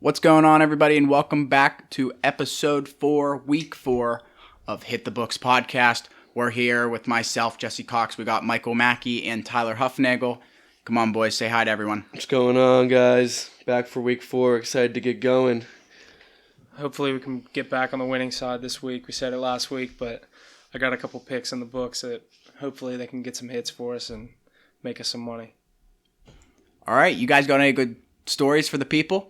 What's going on, everybody, and welcome back to episode 4, week 4 of Hit the Books podcast. We're here with myself, Jesse Cox. We got Michael Mackey and Tyler Huffnagel. Come on, boys, say hi to everyone. What's going on, guys? Back for week 4. Excited to get going. Hopefully we can get back on the winning side this week. We said it last week, but I got a couple picks in the books that hopefully they can get some hits for us and make us some money. All right, you guys got any good stories for the people?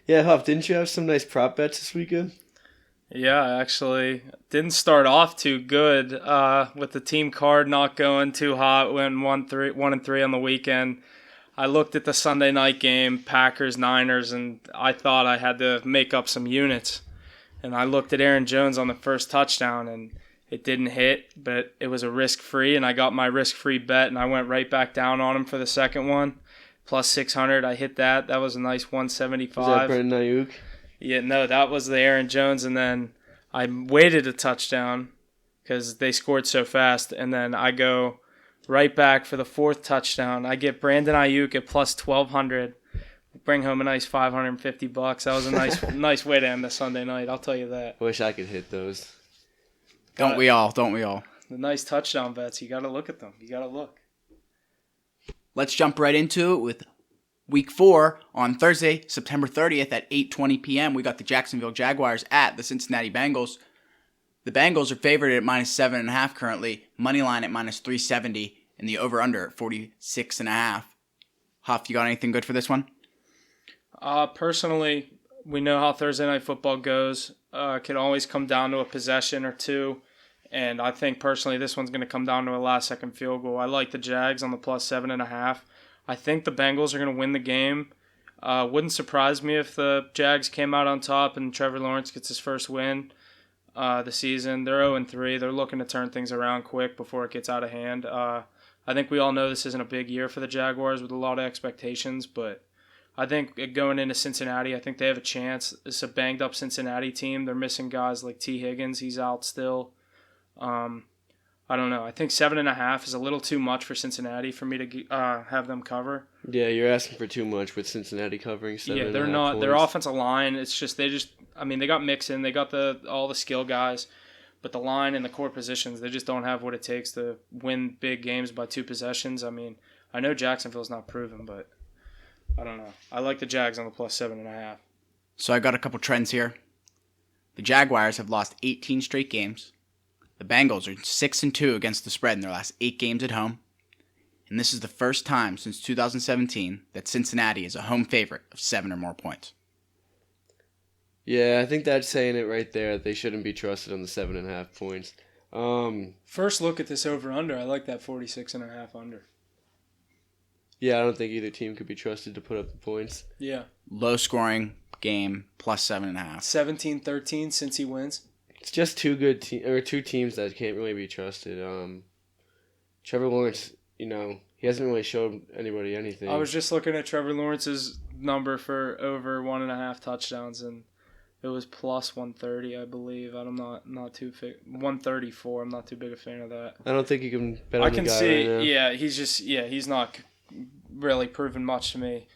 Yeah, Huff, didn't you have some nice prop bets this weekend? Yeah, I actually didn't start off too good with the team card not going too hot. Went 1-3 on the weekend. I looked at the Sunday night game, Packers, Niners, and I thought I had to make up some units. And I looked at Aaron Jones on the first touchdown, and it didn't hit, but it was a risk-free, and I got my risk-free bet, and I went right back down on him for the second one. Plus 600, I hit that. That was a nice 175. Was that Brandon Ayuk? Yeah, no, that was the Aaron Jones, and then I waited a touchdown because they scored so fast, and then I go right back for the fourth touchdown. I get Brandon Ayuk at plus 1,200, bring home a nice $550. That was a nice way to end the Sunday night, I'll tell you that. I wish I could hit those. Don't we all? The nice touchdown bets, you got to look at them. You got to look. Let's jump right into it with week 4 on Thursday, September 30th at 8:20 p.m. We got the Jacksonville Jaguars at the Cincinnati Bengals. The Bengals are favored at minus 7.5 currently, money line at minus 370, and the over-under at 46.5. Huff, you got anything good for this one? Personally, we know how Thursday Night Football goes. It can always come down to a possession or two. And I think personally this one's going to come down to a last-second field goal. I like the Jags on the plus 7.5. I think the Bengals are going to win the game. Wouldn't surprise me if the Jags came out on top and Trevor Lawrence gets his first win the season. They're 0-3. They're looking to turn things around quick before it gets out of hand. I think we all know this isn't a big year for the Jaguars with a lot of expectations, but I think going into Cincinnati, I think they have a chance. It's a banged-up Cincinnati team. They're missing guys like T. Higgins. He's out still. I don't know. I think 7.5 is a little too much for Cincinnati for me to have them cover. Yeah, you're asking for too much with Cincinnati covering 7.5 Yeah, they're not. points. Their offensive line, it's just they got Mixon, they got all the skill guys, but the line and the core positions, they just don't have what it takes to win big games by 2 possessions. I mean, I know Jacksonville's not proven, but I don't know. I like the Jags on the plus 7.5. So I got a couple trends here. The Jaguars have lost 18 straight games. The Bengals are 6-2 against the spread in their last 8 games at home. And this is the first time since 2017 that Cincinnati is a home favorite of 7 or more points. Yeah, I think that's saying it right there. They shouldn't be trusted on the 7.5 points. First look at this over-under. I like that 46.5 under. Yeah, I don't think either team could be trusted to put up the points. Yeah. Low scoring game plus 7.5. 17-13 since he wins. It's just two teams that can't really be trusted. Trevor Lawrence, he hasn't really showed anybody anything. I was just looking at Trevor Lawrence's number for over 1.5 touchdowns, and it was plus 130, I believe. I'm not too 134. I'm not too big a fan of that. I don't think you can bet on the guy right now. Yeah, he's not really proven much to me,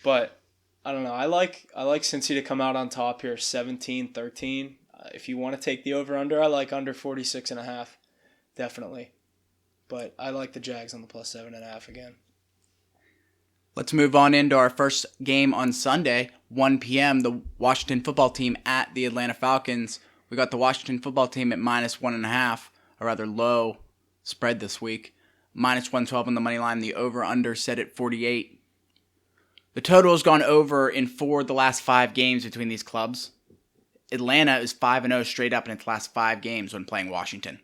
but I don't know. I like Cincy to come out on top here, 17-13. If you want to take the over-under, I like under 46.5, definitely. But I like the Jags on the plus 7.5 again. Let's move on into our first game on Sunday, 1 p.m., the Washington football team at the Atlanta Falcons. We got the Washington football team at minus 1.5, a rather low spread this week. Minus 112 on the money line, the over-under set at 48. The total has gone over in 4 of the last 5 games between these clubs. Atlanta is 5-0 straight up in its last 5 games when playing Washington.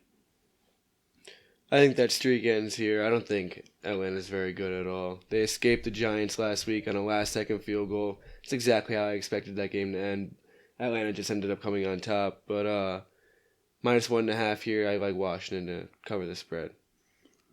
I think that streak ends here. I don't think Atlanta's very good at all. They escaped the Giants last week on a last-second field goal. It's exactly how I expected that game to end. Atlanta just ended up coming on top. But minus 1.5 here, I like Washington to cover the spread.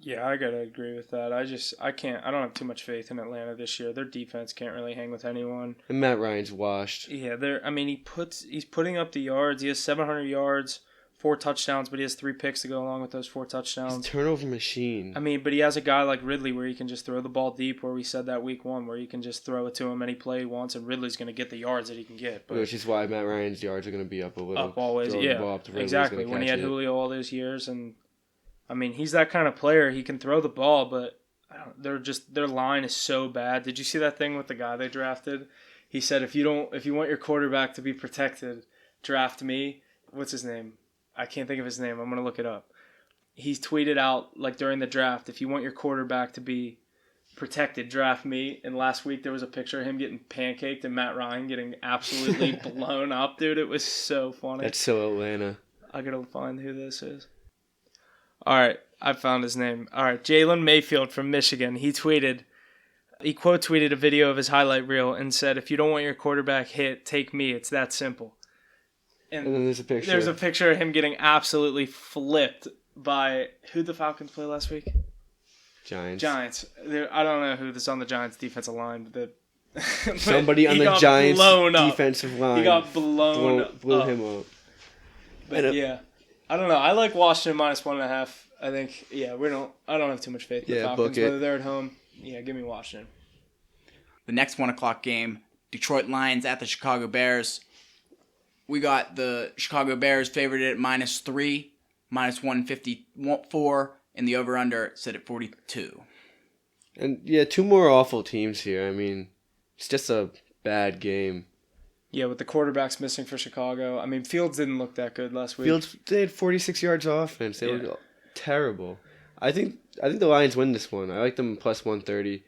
Yeah, I gotta agree with that. I don't have too much faith in Atlanta this year. Their defense can't really hang with anyone. And Matt Ryan's washed. Yeah, he's putting up the yards. He has 700 yards, 4 touchdowns, but he has 3 picks to go along with those 4 He's touchdowns. a turnover machine. I mean, but he has a guy like Ridley where he can just throw the ball deep, where we said that week 1, where you can just throw it to him any play he wants, and Ridley's going to get the yards that he can get. But Which is why Matt Ryan's yards are going to be up a little. up always, Throwing the ball yeah, up to Ridley's exactly. gonna When he catch had it. Julio all those years, and I mean, he's that kind of player. He can throw the ball, but their line is so bad. Did you see that thing with the guy they drafted? He said, if you want your quarterback to be protected, draft me. What's his name? I can't think of his name. I'm gonna look it up. He's tweeted out like during the draft, if you want your quarterback to be protected, draft me. And last week there was a picture of him getting pancaked and Matt Ryan getting absolutely blown up, dude. It was so funny. That's so Atlanta. I gotta find who this is. All right, I found his name. All right, Jalen Mayfield from Michigan. He quote tweeted a video of his highlight reel and said, "If you don't want your quarterback hit, take me. It's that simple." And then there's a picture. There's a picture of him getting absolutely flipped by who the Falcons play last week? Giants. I don't know who this on the Giants defensive line, but Somebody on the Giants defensive line. He got blew him up. But yeah, I don't know. I like Washington -1.5. I think I don't have too much faith in the Falcons. Whether they're at home, give me Washington. The next 1 o'clock game, Detroit Lions at the Chicago Bears. We got the Chicago Bears favored at -3, -154, and the over-under set at 42. And yeah, 2 more awful teams here. I mean, it's just a bad game. Yeah, with the quarterbacks missing for Chicago. I mean, Fields didn't look that good last week. Fields, they had 46 yards of offense. They were terrible. I think the Lions win this one. I like them +130.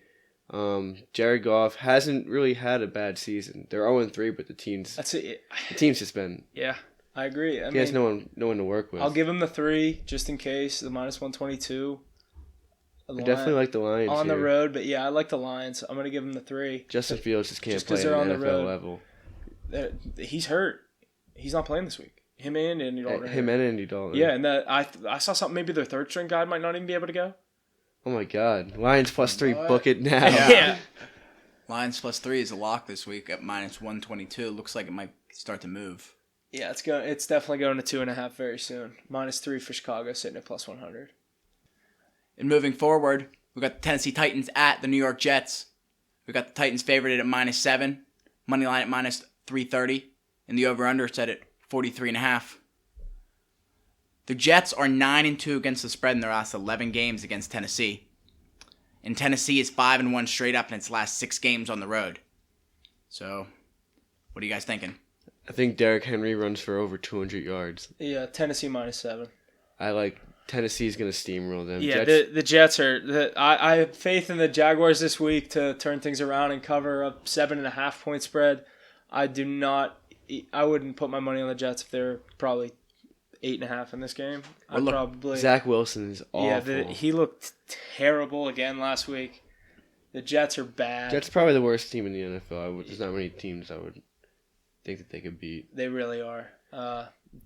Jared Goff hasn't really had a bad season. They're 0-3, but the team's just been. Yeah, I agree. He has no one to work with. I'll give him the 3 just in case. The -122. I definitely like the Lions on the here. road, but yeah, I like the Lions. I'm gonna give him the 3. Justin Fields just can't play they're at on the the NFL road. level. He's hurt. He's not playing this week. Him and Andy Dalton. And Andy Dalton. Yeah, and I saw something. Maybe their 3rd string guy might not even be able to go. Oh my God, Lions +3, book it now. Yeah. Lions +3 is a lock this week at -122. Looks like it might start to move. Yeah, it's definitely going to 2.5 very soon. -3 for Chicago, sitting at +100. And moving forward, we got the Tennessee Titans at the New York Jets. We got the Titans favored at -7, money line at -330, and the over/under set at 43.5. The Jets are 9-2 against the spread in their last 11 games against Tennessee. And Tennessee is 5-1 straight up in its last 6 games on the road. So, what are you guys thinking? I think Derrick Henry runs for over 200 yards. Yeah, Tennessee -7. I like Tennessee's going to steamroll them. Yeah, the Jets are. I have faith in the Jaguars this week to turn things around and cover a 7.5 point spread. I wouldn't put my money on the Jets if they're probably 8.5 in this game. Zach Wilson is awful. Yeah, he looked terrible again last week. The Jets are bad. Jets are probably the worst team in the NFL. There's not many teams I would think that they could beat. They really are.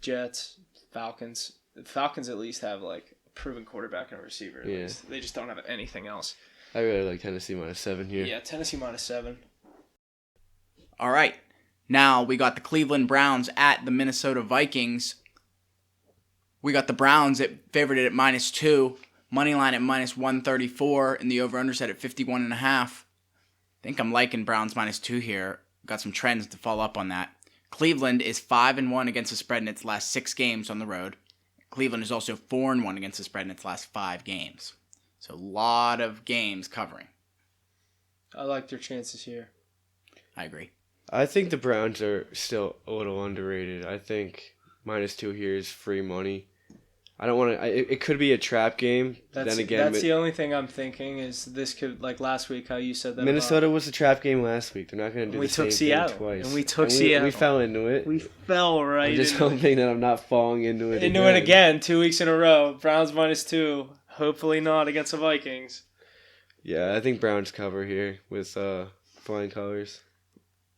Jets, Falcons. The Falcons at least have like a proven quarterback and a receiver. At least. They just don't have anything else. I really like Tennessee -7 here. Yeah, Tennessee -7. All right. Now we got the Cleveland Browns at the Minnesota Vikings. We got the Browns favored at -2, money line at -134, and the over/under set at 51.5. I think I'm liking Browns -2 here. Got some trends to follow up on that. Cleveland is 5-1 against the spread in its last 6 games on the road. Cleveland is also 4-1 against the spread in its last 5 games. So a lot of games covering. I like their chances here. I agree. I think the Browns are still a little underrated. I think -2 here is free money. I don't want to. It could be a trap game. That's the only thing I'm thinking is this could, like last week, how you said that. Minnesota was a trap game last week. They're not going to do the same thing twice. And we took Seattle. We fell into it. We fell right into it. I'm just hoping that I'm not falling into it again 2 weeks in a row. Browns -2. Hopefully not against the Vikings. Yeah, I think Browns cover here with flying colors.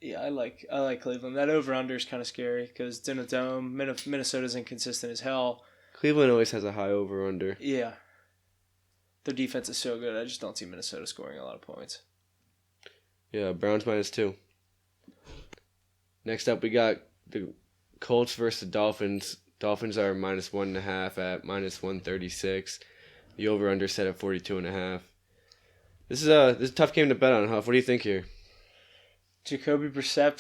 Yeah, I like Cleveland. That over/under is kind of scary because it's in a dome. Minnesota's inconsistent as hell. Cleveland always has a high over/under. Yeah. Their defense is so good. I just don't see Minnesota scoring a lot of points. Yeah, Browns -2. Next up, we got the Colts versus the Dolphins. Dolphins are minus 1.5 at minus 136. The over/under set at 42.5. This is a tough game to bet on, Huff. What do you think here? Jacoby Brissett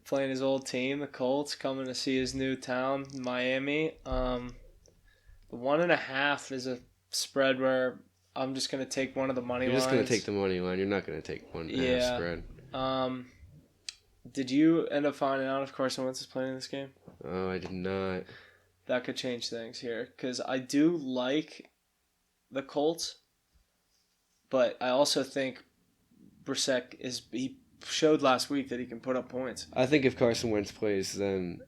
playing his old team, the Colts, coming to see his new town, Miami. The 1.5 is a spread where I'm just going to take one of the money lines. You're just going to take the money line. You're not going to take 1.5 spread. Did you end up finding out if Carson Wentz is playing in this game? Oh, I did not. That could change things here because I do like the Colts, but I also think Brissett he showed last week that he can put up points. I think if Carson Wentz plays, then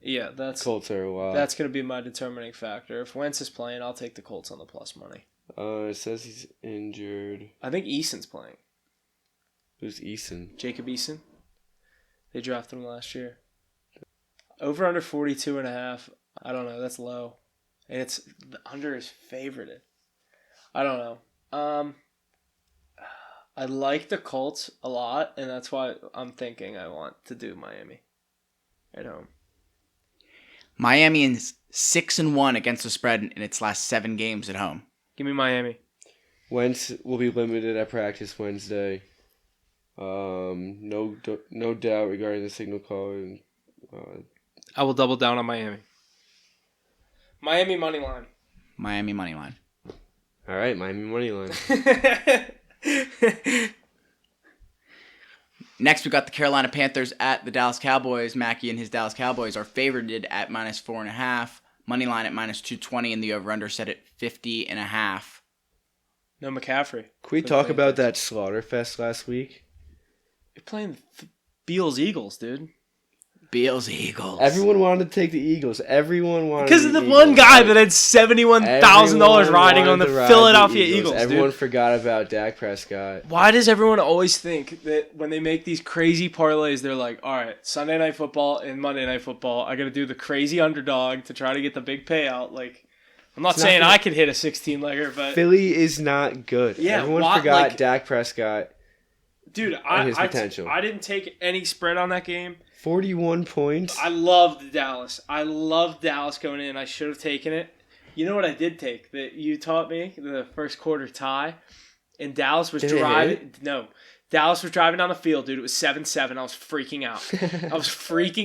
Colts are a lot. That's going to be my determining factor. If Wentz is playing, I'll take the Colts on the plus money. It says he's injured. I think Eason's playing. Who's Eason? Jacob Eason. They drafted him last year. Over under 42.5. I don't know. That's low. And the under is favorited. I don't know. I like the Colts a lot, and that's why I'm thinking I want to do Miami at home. Miami is 6-1 against the spread in its last 7 games at home. Give me Miami. Wentz will be limited at practice Wednesday. No doubt regarding the signal call. I will double down on Miami. Miami money line. Miami money line. All right, Miami money line. Next, we got the Carolina Panthers at the Dallas Cowboys. Mackey and his Dallas Cowboys are favored at minus 4.5. Money line at minus 220, and the over/under set at 50.5. No McCaffrey. Can we talk about that slaughter fest last week? You're playing Beals Eagles, dude. Beals Eagles. Everyone wanted to take the Eagles. Because of the one guy that had $71,000 riding on the Philadelphia Eagles. Everyone forgot about Dak Prescott. Why does everyone always think that when they make these crazy parlays, they're like, all right, Sunday Night Football and Monday Night Football, I got to do the crazy underdog to try to get the big payout. Like, I'm not saying I could hit a 16-legger, but Philly is not good. Yeah, everyone forgot Dak Prescott. Dude, his potential. I didn't take any spread on that game. 41 points. I loved Dallas. I loved Dallas going in. I should have taken it. You know what I did take? That you taught me? The first quarter tie. And Dallas was driving. No. Dallas was driving down the field, dude. It was 7-7. I was freaking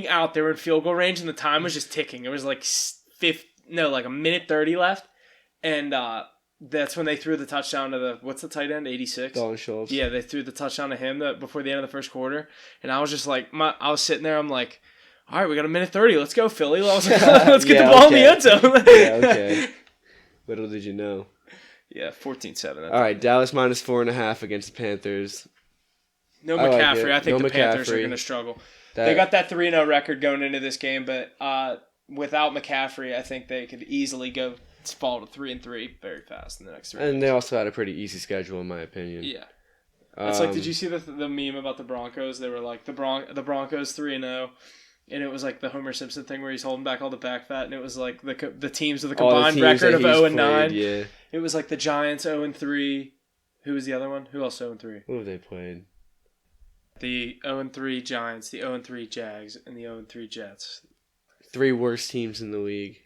out. They were in field goal range, and the time was just ticking. It was like a minute 30 left. And that's when they threw the touchdown to what's the tight end? 86? Dalton Schultz. Yeah, they threw the touchdown to him before the end of the first quarter. And I was just like, I was sitting there, I'm like, all right, we got a minute 30. Let's go, Philly. Let's get the ball in the end zone. Yeah, okay. Little did you know. Yeah, 14-7. All right, Dallas minus 4.5 against the Panthers. No McCaffrey. I think the Panthers are going to struggle. They got that 3-0 record going into this game, but without McCaffrey, I think they could easily fall to 3-3 very fast in the next 3 And they also had a pretty easy schedule, in my opinion. Yeah. It's like, did you see the meme about the Broncos? They were like, the Broncos 3-0, and it was like the Homer Simpson thing where he's holding back all the back fat, and it was like the teams with a combined record of 0-9. Yeah. It was like the Giants 0-3. Who was the other one? Who else 0-3? Who have they played? The 0-3 Giants, the 0-3 Jags, and the 0-3 Jets. 3 worst teams in the league.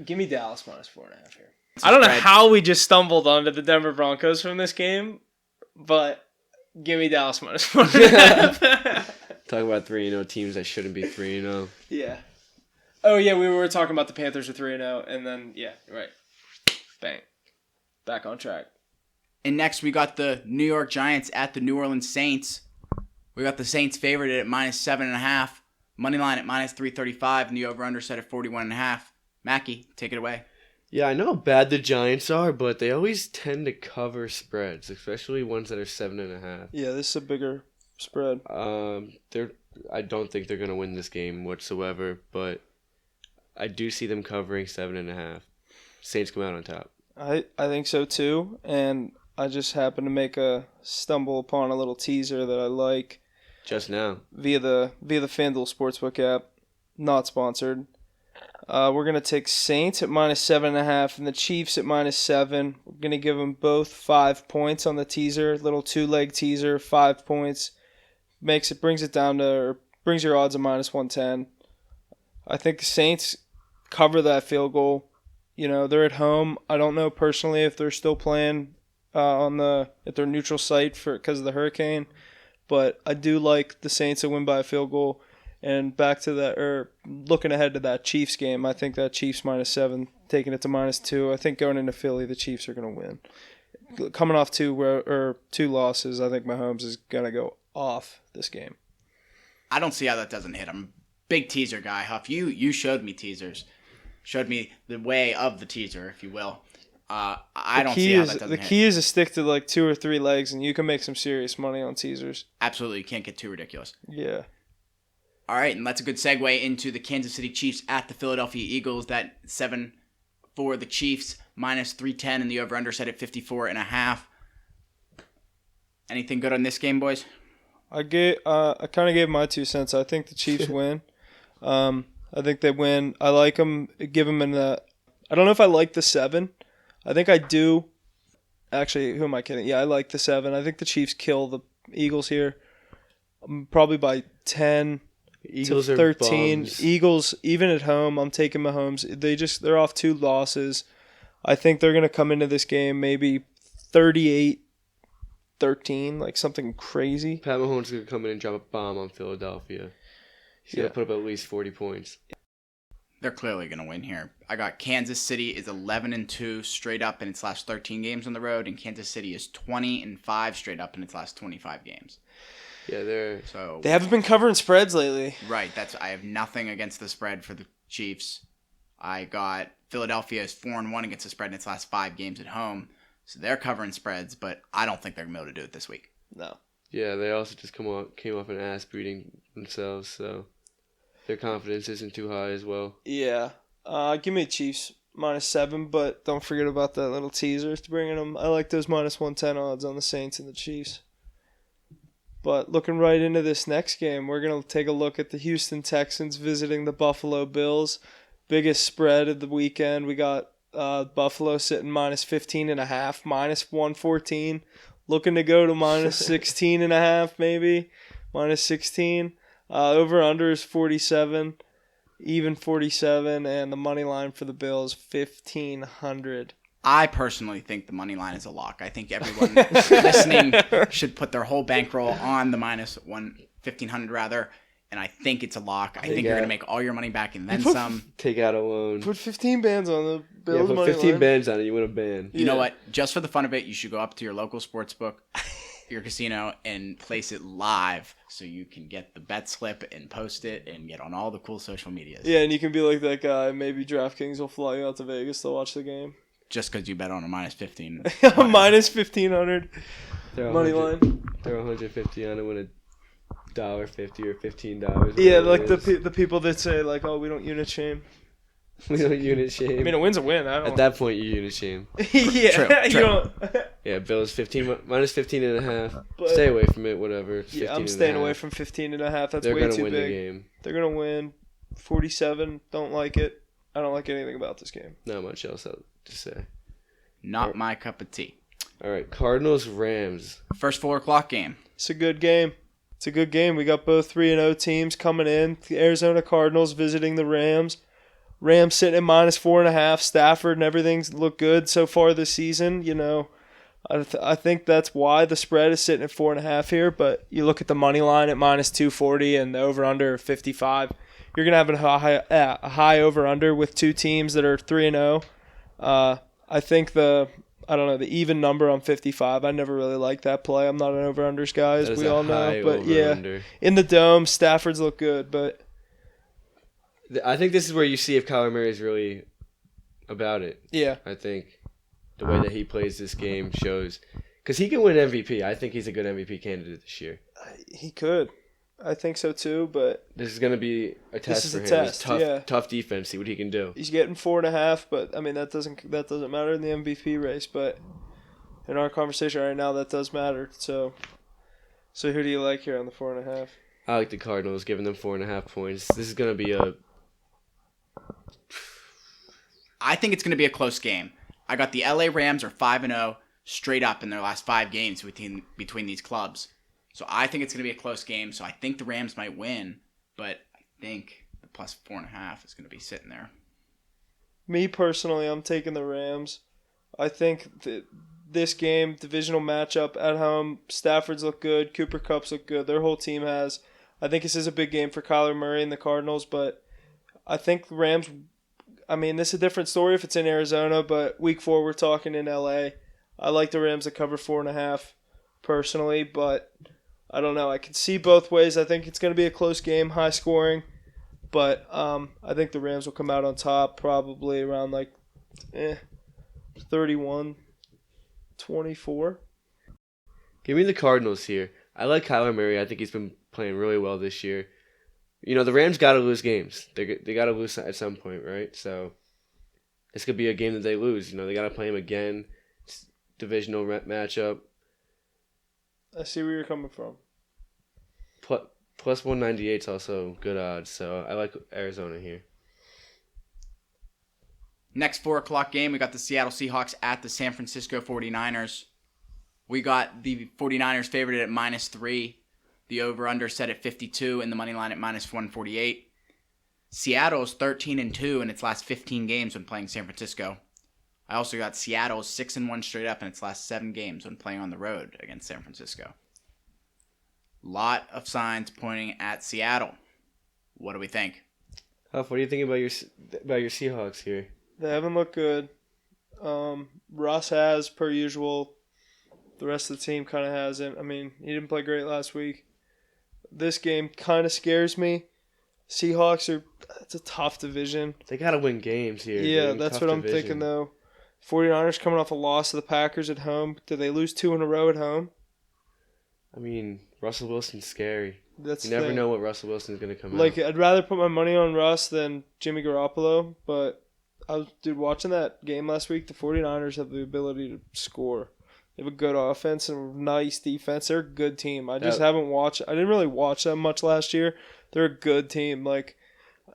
Give me Dallas minus 4.5 here. I don't know how we just stumbled onto the Denver Broncos from this game, but give me Dallas minus 4.5. Talk about 3-0 teams that shouldn't be 3-0. Yeah. Oh, yeah, we were talking about the Panthers are 3-0, and then, yeah, right. Bang. Back on track. And next, we got the New York Giants at the New Orleans Saints. We got the Saints favored at minus 7.5. Money line at minus 335, and the over-under set at 41.5. Mackey, take it away. Yeah, I know how bad the Giants are, but they always tend to cover spreads, especially ones that are 7.5. Yeah, this is a bigger spread. I don't think they're going to win this game whatsoever, but I do see them covering 7.5. Saints come out on top. I think so too, and I just happened to stumble upon a little teaser that I like. Just now. Via the FanDuel Sportsbook app. Not sponsored. We're going to take Saints at minus 7.5 and the Chiefs at minus 7. We're going to give them both 5 points on the teaser. Little 2-leg teaser, 5 points. Brings your odds at minus 110. I think the Saints cover that field goal. They're at home. I don't know personally if they're still playing at their neutral site because of the hurricane, but I do like the Saints to win by a field goal. And back to that, or looking ahead to that Chiefs game, I think that Chiefs -7, taking it to -2. I think going into Philly, the Chiefs are going to win. Coming off two losses, I think Mahomes is going to go off this game. I don't see how that doesn't hit him. Big teaser guy, Huff. You showed me teasers. Showed me the way of the teaser, if you will. I don't see how that doesn't hit. The key is to stick to like 2 or 3 legs, and you can make some serious money on teasers. Absolutely. You can't get too ridiculous. Yeah. All right, and that's a good segue into the Kansas City Chiefs at the Philadelphia Eagles. That 7 for the Chiefs, -310, and the over-under set at 54.5. Anything good on this game, boys? I kind of gave my 2 cents. I think the Chiefs win. I think they win. I like them. Give them I don't know if I like the 7. I think I do. Actually, who am I kidding? Yeah, I like the 7. I think the Chiefs kill the Eagles here. Probably by 10 Eagles to are 13. bums. Eagles, even at home, I'm taking Mahomes. They're off 2 losses. I think they're going to come into this game maybe 38-13, like something crazy. Pat Mahomes is going to come in and drop a bomb on Philadelphia. He's going to put up at least 40 points. They're clearly going to win here. I got Kansas City is 11-2 straight up in its last 13 games on the road, and Kansas City is 20-5 straight up in its last 25 games. Yeah, they haven't been covering spreads lately. Right. I have nothing against the spread for the Chiefs. I got Philadelphia is 4-1 against the spread in its last 5 games at home, so they're covering spreads, but I don't think they're going to be able to do it this week. No. Yeah, they also just came off an ass beating themselves, so their confidence isn't too high as well. Yeah. Give me Chiefs -7, but don't forget about that little teaser to bringing them. I like those -110 odds on the Saints and the Chiefs. But looking right into this next game, we're going to take a look at the Houston Texans visiting the Buffalo Bills. Biggest spread of the weekend. We got Buffalo sitting -15.5, -114. Looking to go to -16.5 maybe, -16. Over-under is 47, even 47, and the money line for the Bills, 1,500. I personally think the money line is a lock. I think everyone listening should put their whole bankroll on the -1,500 rather, and I think it's a lock. I think you're going to make all your money back and then some. Take out a loan. Put 15 bands on the Bills put money 15 line. bands on it, you win a band. You know what? Just for the fun of it, you should go up to your local sports book, your casino, and place it live so you can get the bet slip and post it and get on all the cool social medias. Yeah, and you can be like that guy. Maybe DraftKings will fly you out to Vegas to watch the game. Just because you bet on a -15. -1,500 money line. Throw 150 on it, win $1.50 or $15. Yeah, like the people that say like, oh, we don't unit shame. We don't unit shame. I mean, a win's a win. At that point, you unit shame. Yeah, True. you don't. Yeah, Bills -15.5. But- Stay away from it. Whatever. Yeah, I'm staying away from 15.5. That's They're way gonna too win big. the game. They're gonna win. 47. Don't like it. I don't like anything about this game. Not much else to say. Not my cup of tea. All right, Cardinals Rams. First 4 o'clock game. It's a good game. We got both 3-0 teams coming in. The Arizona Cardinals visiting the Rams. Rams sitting at -4.5. Stafford and everything's looked good so far this season. I think that's why the spread is sitting at 4.5 here. But you look at the money line at -240 and the over/under 55. You're gonna have a high over/under with 2 teams that are 3-0. I think the even number on 55. I never really liked that play. I'm not an over/unders guy, as we all know. But yeah, in the dome, Stafford's look good, but I think this is where you see if Kyler Murray is really about it. yeah, I think the way that he plays this game shows, because he can win MVP. I think he's a good MVP candidate this year. he could. I think so too, but This is going to be a test for him. Test, It's tough defense. See what he can do. he's getting 4.5. But I mean, that doesn't matter in the MVP race. But in our conversation right now, that does matter. So who do you like here on the 4.5? I like the Cardinals, giving them 4.5 points. This is going to be a. I think it's going to be a close game. I got the LA Rams are 5-0 straight up in their last 5 games between these clubs. So I think it's going to be a close game. So I think the Rams might win, but I think the +4.5 is going to be sitting there. Me personally, I'm taking the Rams. I think that this game, divisional matchup at home, Stafford's look good, Cooper Kupp's look good, their whole team has. I think this is a big game for Kyler Murray and the Cardinals, but I think the Rams, this is a different story if it's in Arizona, but week 4 we're talking in LA. I like the Rams to cover 4.5 personally, but I don't know. I can see both ways. I think it's going to be a close game, high scoring, but I think the Rams will come out on top probably around 31-24. Give me the Cardinals here. I like Kyler Murray. I think he's been playing really well this year. The Rams got to lose games. They got to lose at some point, right? So this could be a game that they lose. They got to play him again. It's divisional matchup. I see where you're coming from. Plus 198 is also good odds, so I like Arizona here. Next 4 o'clock game, we got the Seattle Seahawks at the San Francisco 49ers. We got the 49ers favored at -3. The over-under set at 52 and the money line at -148. Seattle's 13-2 in its last 15 games when playing San Francisco. I also got Seattle 6-1 straight up in its last 7 games when playing on the road against San Francisco. Lot of signs pointing at Seattle. What do we think? Huff, what do you think about your Seahawks here? They haven't looked good. Russ has, per usual. The rest of the team kind of hasn't. He didn't play great last week. This game kind of scares me. Seahawks it's a tough division. They got to win games here. Yeah, that's what I'm thinking, though. 49ers coming off a loss to the Packers at home. Did they lose 2 in a row at home? Russell Wilson's scary. You never know what Russell Wilson's going to come out. I'd rather put my money on Russ than Jimmy Garoppolo, but watching that game last week, the 49ers have the ability to score. They have a good offense and a nice defense. They're a good team. I didn't really watch them much last year. They're a good team.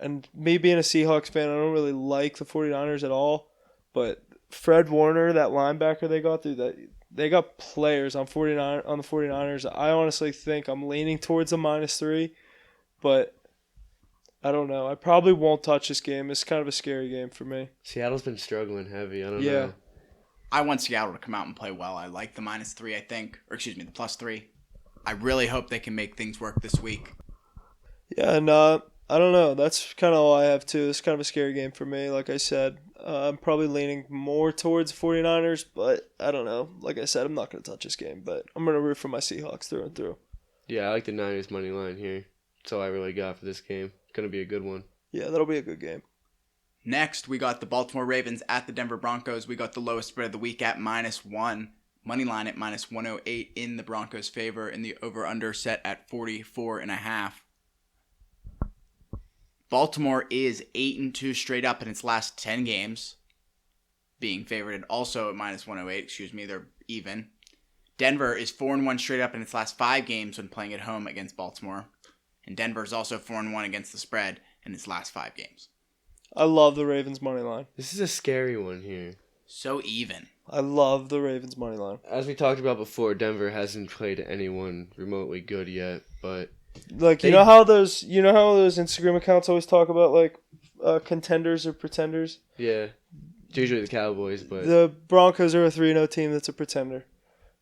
And me being a Seahawks fan, I don't really like the 49ers at all. But Fred Warner, that linebacker they got they got players on the 49ers. I honestly think I'm leaning towards a -3, but I don't know. I probably won't touch this game. It's kind of a scary game for me. Seattle's been struggling heavy. I don't know. I want Seattle to come out and play well. I like the -3, I think. Or excuse me, the +3. I really hope they can make things work this week. Yeah, and I don't know. That's kind of all I have, too. It's kind of a scary game for me, like I said. I'm probably leaning more towards 49ers, but I don't know. Like I said, I'm not going to touch this game, but I'm going to root for my Seahawks through and through. Yeah, I like the Niners money line here. That's all I really got for this game. Going to be a good one. Yeah, that'll be a good game. Next, we got the Baltimore Ravens at the Denver Broncos. We got the lowest spread of the week at -1. Money line at -108 in the Broncos' favor, and the over-under set at 44.5. Baltimore is 8-2 straight up in its last 10 games, being favored also at -108. They're even. Denver is 4-1 straight up in its last 5 games when playing at home against Baltimore, and Denver is also 4-1 against the spread in its last 5 games. I love the Ravens money line. This is a scary one here. So even. I love the Ravens money line. As we talked about before, Denver hasn't played anyone remotely good yet, but you know how those Instagram accounts always talk about contenders or pretenders? Yeah. It's usually the Cowboys, but the Broncos are a 3-0 team that's a pretender.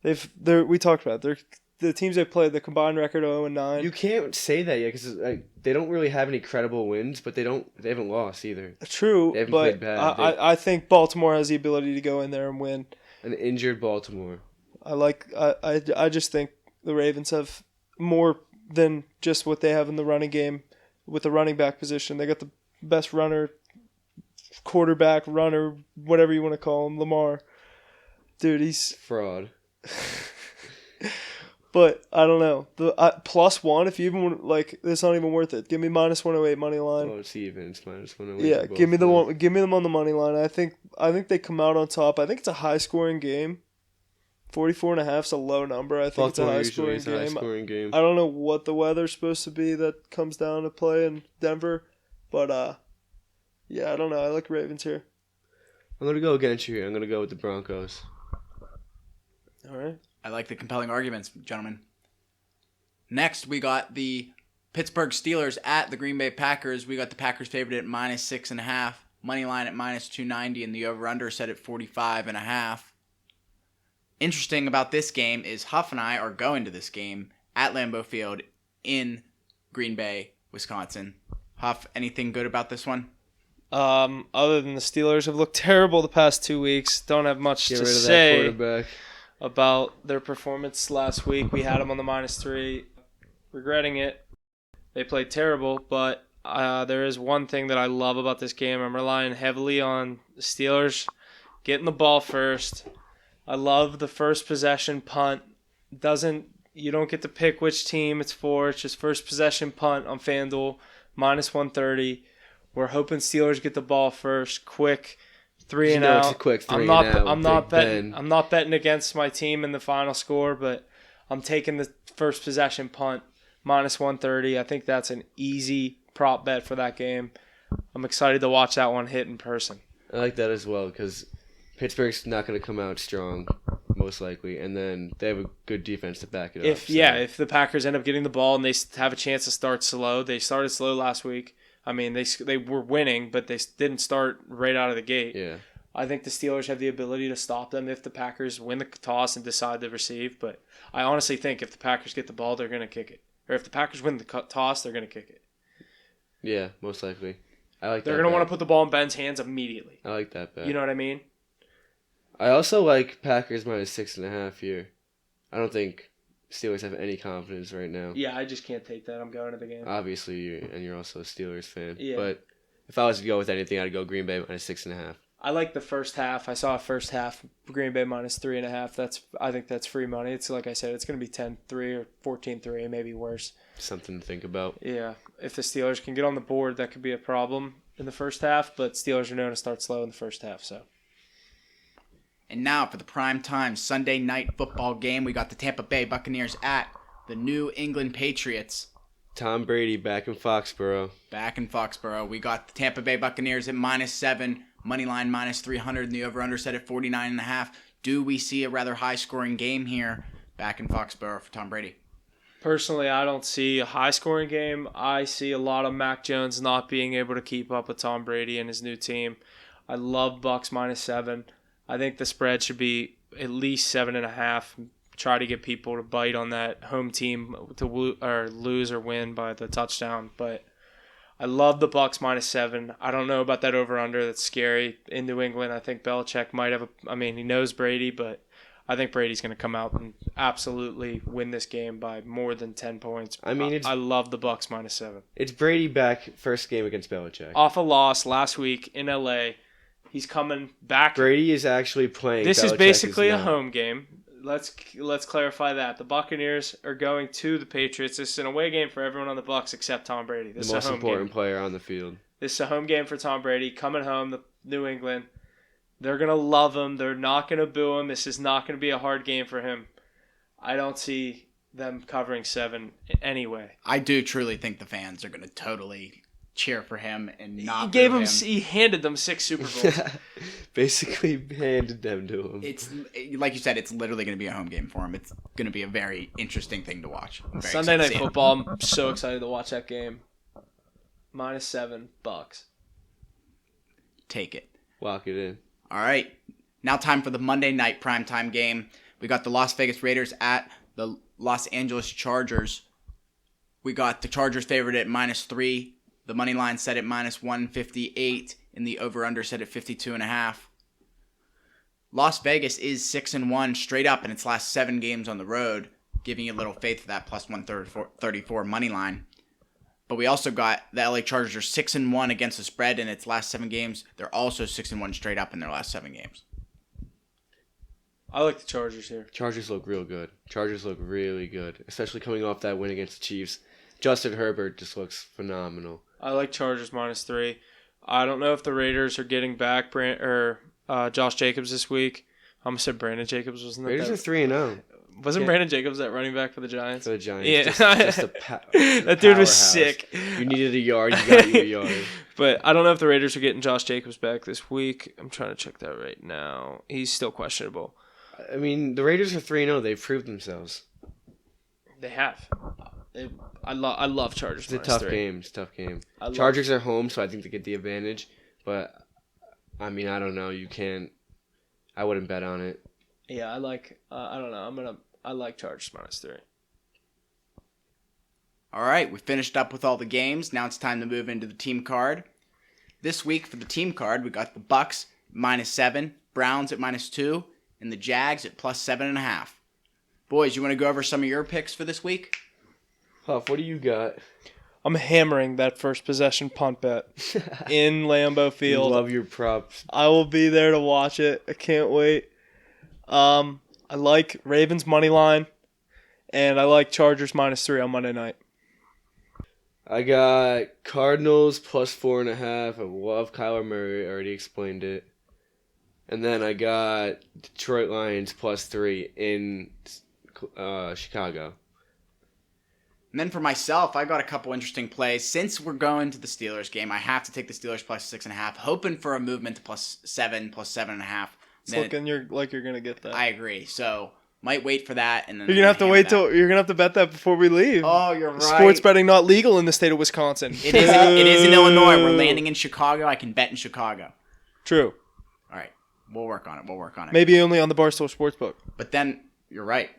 We talked about it. The teams they played, the combined record 0-9. You can't say that yet because they don't really have any credible wins, but they haven't lost either. True, they haven't but played bad. I think Baltimore has the ability to go in there and win. An injured Baltimore. I just think the Ravens have more than just what they have in the running game with the running back position. They got the best runner, quarterback, runner, whatever you want to call him, Lamar. Dude, he's fraud. But I don't know. The +1, if you even want, it's not even worth it. Give me -108 money line. Oh, it's even. It's -108. Yeah, give me them on the money line. I think they come out on top. I think it's a high scoring game. 44.5 is a low number. I think it's a high scoring game. I don't know what the weather's supposed to be that comes down to play in Denver, but yeah, I don't know. I like Ravens here. I'm gonna go against you here. I'm gonna go with the Broncos. All right. I like the compelling arguments, gentlemen. Next, we got the Pittsburgh Steelers at the Green Bay Packers. We got the Packers favored at -6.5. money line at minus 290, and the over-under set at 45.5. Interesting about this game is Huff and I are going to this game at Lambeau Field in Green Bay, Wisconsin. Huff, anything good about this one? Other than the Steelers have looked terrible the past 2 weeks, don't have much Get to rid of that say quarterback. about their performance last week. We had them on the -3. Regretting it. They played terrible, but there is one thing that I love about this game. I'm relying heavily on the Steelers getting the ball first. I love the first possession punt. You don't get to pick which team it's for. It's just first possession punt on FanDuel, -130. We're hoping Steelers get the ball first, quick, 3 and out. It's a quick 3 I'm not betting against my team in the final score, but I'm taking the first possession punt, -130. I think that's an easy prop bet for that game. I'm excited to watch that one hit in person. I like that as well because Pittsburgh's not going to come out strong, most likely, and then they have a good defense to back it up. If the Packers end up getting the ball and they have a chance to start slow, they started slow last week. I mean, they were winning, but they didn't start right out of the gate. Yeah. I think the Steelers have the ability to stop them if the Packers win the toss and decide to receive. But I honestly think if the Packers get the ball, they're going to kick it. Or if the Packers win the toss, they're going to kick it. Yeah, most likely. I like that. They're going to want to put the ball in Ben's hands immediately. I like that bet. You know what I mean? I also like Packers -6.5 here. I don't think Steelers have any confidence right now. Yeah, I just can't take that. I'm going to the game. Obviously, you're also a Steelers fan. Yeah. But if I was to go with anything, I'd go Green Bay -6.5. I like the first half. I saw a first half Green Bay -3.5. I think that's free money. It's like I said, it's going to be 10-3 or 14-3, maybe worse. Something to think about. Yeah, if the Steelers can get on the board, that could be a problem in the first half. But Steelers are known to start slow in the first half, so. And now for the primetime Sunday night football game, we got the Tampa Bay Buccaneers at the New England Patriots. Tom Brady back in Foxborough. We got the Tampa Bay Buccaneers at -7, money line -300, and the over-under set at 49.5. Do we see a rather high-scoring game here back in Foxborough for Tom Brady? Personally, I don't see a high-scoring game. I see a lot of Mac Jones not being able to keep up with Tom Brady and his new team. I love Bucs -7. I think the spread should be at least 7.5. Try to get people to bite on that home team to lose or win by the touchdown. But I love the Bucs -7. I don't know about that over/under. That's scary in New England. I think Belichick might have he knows Brady, but I think Brady's going to come out and absolutely win this game by more than 10 points. I love the Bucs -7. It's Brady back first game against Belichick. Off a loss last week in LA. He's coming back. Brady is actually playing. This Belichick is basically a not. home game. Let's clarify that. The Buccaneers are going to the Patriots. This is an away game for everyone on the Bucs except Tom Brady. This The most is a home important game. player on the field. This is a home game for Tom Brady. Coming home to New England. They're going to love him. They're not going to boo him. This is not going to be a hard game for him. I don't see them covering 7 anyway. I do truly think the fans are going to totally cheer for him and not He handed them 6 Super Bowls. Basically handed them to him. It's like you said, it's literally going to be a home game for him. It's going to be a very interesting thing to watch. Sunday Night Football, I'm so excited to watch that game. -7 Bucs. Take it. Lock it in. All right. Now time for the Monday night primetime game. We got the Las Vegas Raiders at the Los Angeles Chargers. We got the Chargers favored at -3. The money line set at -158, and the over/under set at 52.5. Las Vegas is 6-1 straight up in its last 7 games on the road, giving you a little faith for that +134 money line. But we also got the LA Chargers are 6-1 against the spread in its last 7 games. They're also 6-1 straight up in their last 7 games. I like the Chargers here. Chargers look real good. Chargers look really good, especially coming off that win against the Chiefs. Justin Herbert just looks phenomenal. I like Chargers -3. I don't know if the Raiders are getting back Josh Jacobs this week. I almost said Brandon Jacobs, wasn't it? Raiders are 3-0. Wasn't Brandon Jacobs that running back for the Giants? For the Giants. Yeah. Just a that dude was powerhouse. sick. You needed a yard, you got you a yard. But I don't know if the Raiders are getting Josh Jacobs back this week. I'm trying to check that right now. He's still questionable. I mean, the Raiders are 3-0. They've proved themselves. They have. I love Chargers. It's a tough game. I Chargers are home, so I think they get the advantage. But I mean, I don't know. You can't. I wouldn't bet on it. Yeah, I like. I don't know. I like Chargers -3. All right, we finished up with all the games. Now it's time to move into the team card. This week for the team card, we got the Bucks -7, Browns at -2, and the Jags at +7.5. Boys, you want to go over some of your picks for this week? Huff, what do you got? I'm hammering that first possession punt bet in Lambeau Field. Love your props. I will be there to watch it. I can't wait. I like Ravens money line, and I like Chargers -3 on Monday night. I got Cardinals +4.5. I love Kyler Murray. I already explained it. And then I got Detroit Lions +3 in Chicago. And then for myself, I got a couple interesting plays. Since we're going to the Steelers game, I have to take the Steelers +6.5, hoping for a movement to +7, +7.5. It's looking you're gonna get that. I agree. So might wait for that, and then You're gonna have to wait till you're gonna have to bet that before we leave. Oh, you're right. Sports betting not legal in the state of Wisconsin. It is in Illinois. We're landing in Chicago. I can bet in Chicago. True. All right, we'll work on it. Maybe only on the Barstool Sportsbook. But then you're right.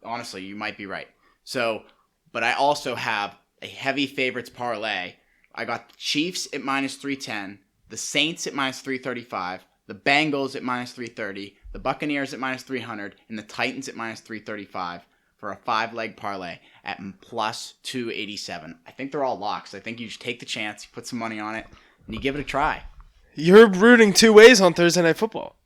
Honestly, you might be right. So, but I also have a heavy favorites parlay. I got the Chiefs at -310, the Saints at -335, the Bengals at -330, the Buccaneers at -300, and the Titans at -335 for a 5-leg parlay at +287. I think they're all locks. I think you just take the chance, you put some money on it, and you give it a try. You're rooting two ways on Thursday Night Football.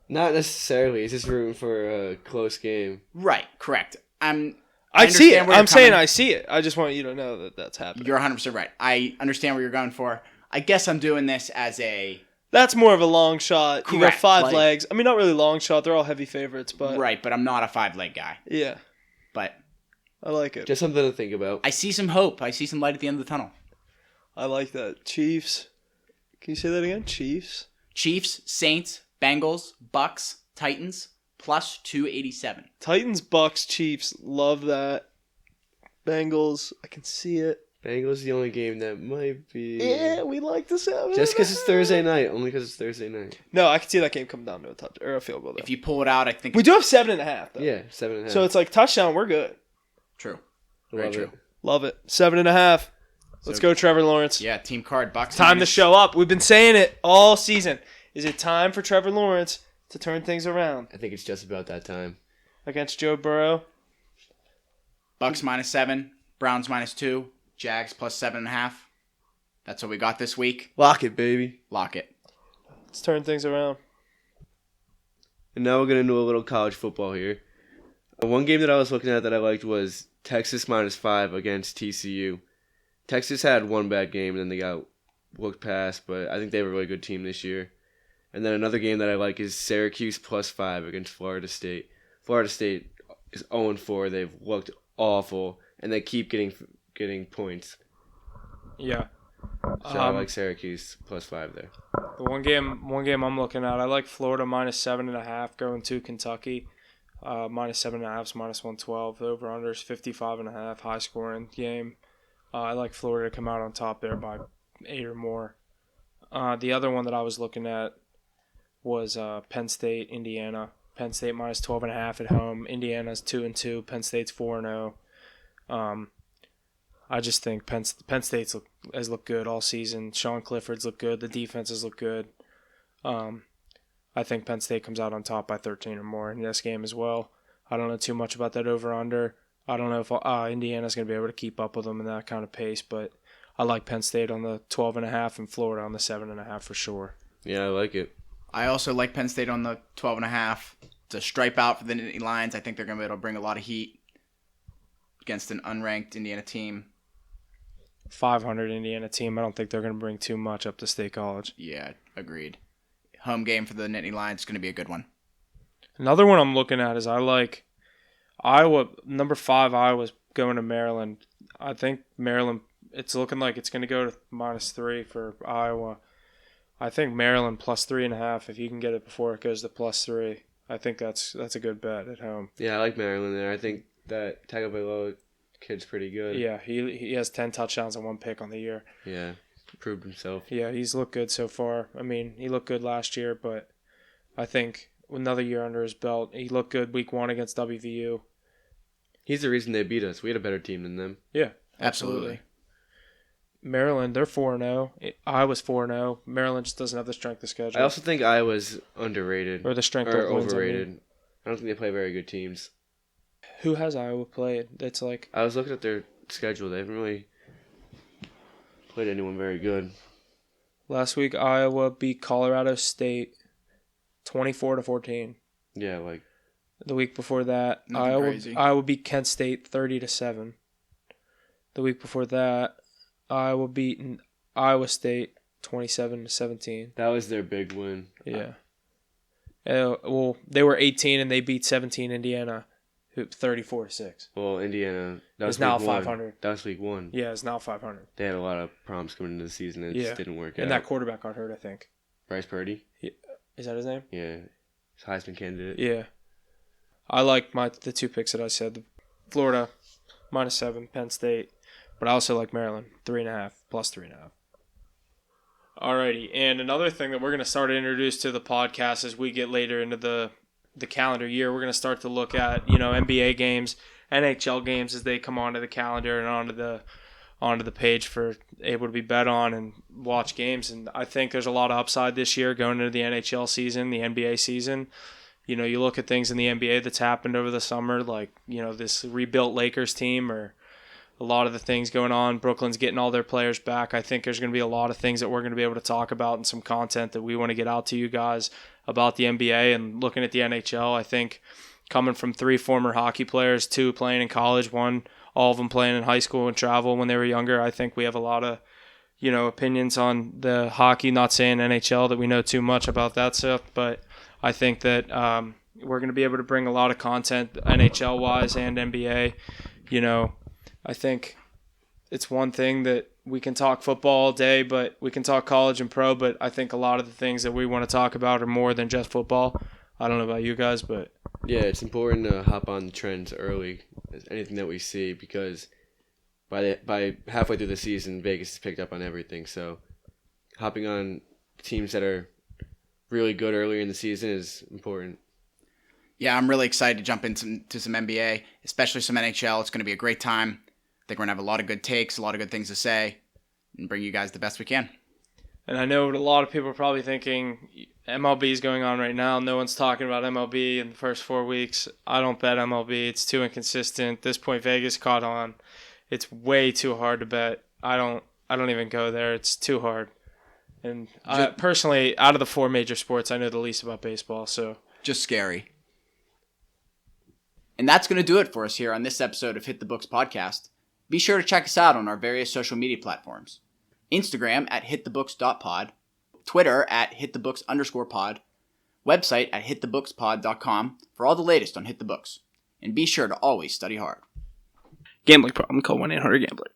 Not necessarily. It's just rooting for a close game. Right, correct. I see it. I'm saying coming. I see it. I just want you to know that that's happening. You're 100% right. I understand where you're going for. I guess I'm doing this as a... That's more of a long shot. Correct. You got 5 like, legs. I mean, not really long shot. They're all heavy favorites, but... Right, but I'm not a 5-leg guy. Yeah. But... I like it. Just something to think about. I see some hope. I see some light at the end of the tunnel. I like that. Chiefs. Can you say that again? Chiefs? Chiefs, Saints, Bengals, Bucks, Titans, +287. Titans, Bucks, Chiefs. Love that. Bengals. I can see it. Bengals the only game that might be... Yeah, we like this. Just because it's Thursday night. Only because it's Thursday night. No, I can see that game come down to a touch or a field goal. Though. If you pull it out, I think... We do have 7.5, though. Yeah, 7.5. So it's like touchdown, we're good. True. Love Very true. it. Love it. 7.5. Let's go, Trevor Lawrence. Yeah, team card, Bucks. Time to show up. We've been saying it all season. Is it time for Trevor Lawrence to turn things around I think it's just about that time. against Joe Burrow? Bucks -7, Browns -2, Jags +7.5. That's what we got this week. Lock it, baby. Lock it. Let's turn things around. And now we're going to do a little college football here. One game that I was looking at that I liked was Texas -5 against TCU. Texas had one bad game and then they got looked past, but I think they have a really good team this year. And then another game that I like is Syracuse +5 against Florida State. Florida State is 0-4. They've looked awful, and they keep getting points. Yeah. So I like Syracuse +5 there. The one game I'm looking at, I like Florida -7.5 going to Kentucky. -7.5 is -112. The over/under is 55.5. High scoring game. I like Florida to come out on top there by 8 or more. The other one that I was looking at was Penn State, Indiana. Penn State -12.5 at home. Indiana's 2-2. Penn State's 4-0. I just think Penn State's has looked good all season. Sean Clifford's looked good. The defenses look good. I think Penn State comes out on top by 13 or more in this game as well. I don't know too much about that over/under. I don't know if Indiana's going to be able to keep up with them in that kind of pace, but I like Penn State on the 12.5 and Florida on the 7.5 for sure. Yeah, I like it. I also like Penn State on the 12.5 to stripe out for the Nittany Lions. I think they're going to be able to bring a lot of heat against an unranked Indiana team. 500 Indiana team. I don't think they're going to bring too much up to State College. Yeah, agreed. Home game for the Nittany Lions is going to be a good one. Another one I'm looking at is I like Iowa. Number 5, Iowa's going to Maryland. I think Maryland, it's looking like it's going to go to -3 for Iowa. I think Maryland +3.5, if you can get it before it goes to +3. I think that's a good bet at home. Yeah, I like Maryland there. I think that Tagovailoa kid's pretty good. Yeah, he has 10 touchdowns and 1 pick on the year. Yeah. proved himself. Yeah, he's looked good so far. I mean, he looked good last year, but I think with another year under his belt, he looked good week 1 against WVU. He's the reason they beat us. We had a better team than them. Yeah, Absolutely. Maryland, they're 4-0. Iowa's 4-0. Maryland just doesn't have the strength of schedule. I also think Iowa's underrated. Or the strength or of wins, overrated. I don't think they play very good teams. Who has Iowa played? That's like... I was looking at their schedule. They haven't really played anyone very good. Last week, Iowa beat Colorado State 24-14. Yeah, like... The week before that, Crazy. Iowa beat Kent State 30-7. The week before that, Iowa beat Iowa State 27-17. That was their big win. Yeah. Well, they were 18 and they beat 17 Indiana, 34-6. Well, Indiana, that was It's now week 1. 500. That was week 1. Yeah, it's now 500. They had a lot of problems coming into the season and it just didn't work out. And that quarterback got hurt, I think. Bryce Purdy? Is that his name? Yeah. Heisman candidate. Yeah. I like the 2 picks that I said. Florida, -7, Penn State. But I also like Maryland, 3.5, +3.5. Alrighty, and another thing that we're going to start to introduce to the podcast as we get later into the calendar year, we're going to start to look at, NBA games, NHL games as they come onto the calendar and onto the page for able to be bet on and watch games. And I think there's a lot of upside this year going into the NHL season, the NBA season. You look at things in the NBA that's happened over the summer, like, this rebuilt Lakers team or a lot of the things going on. Brooklyn's getting all their players back. I think there's going to be a lot of things that we're going to be able to talk about and some content that we want to get out to you guys about the NBA and looking at the NHL. I think coming from 3 former hockey players, 2 playing in college, 1, all of them playing in high school and travel when they were younger, I think we have a lot of, opinions on the hockey, not saying NHL that we know too much about that stuff, but I think that we're going to be able to bring a lot of content NHL-wise and NBA. I think it's one thing that we can talk football all day, but we can talk college and pro, but I think a lot of the things that we want to talk about are more than just football. I don't know about you guys, but... Yeah, it's important to hop on the trends early, anything that we see, because by halfway through the season, Vegas has picked up on everything. So hopping on teams that are really good earlier in the season is important. Yeah, I'm really excited to jump into some NBA, especially some NHL. It's going to be a great time. I think we're going to have a lot of good takes, a lot of good things to say, and bring you guys the best we can. And I know a lot of people are probably thinking MLB is going on right now. No one's talking about MLB in the first 4 weeks. I don't bet MLB. It's too inconsistent. At this point, Vegas caught on. It's way too hard to bet. I don't even go there. It's too hard. And personally, out of the 4 major sports, I know the least about baseball. So just scary. And that's going to do it for us here on this episode of Hit the Books Podcast. Be sure to check us out on our various social media platforms. Instagram at hitthebooks.pod, Twitter at hitthebooks_pod, website at hitthebookspod.com for all the latest on Hit the Books. And be sure to always study hard. Gambling problem, call 1-800-GAMBLER.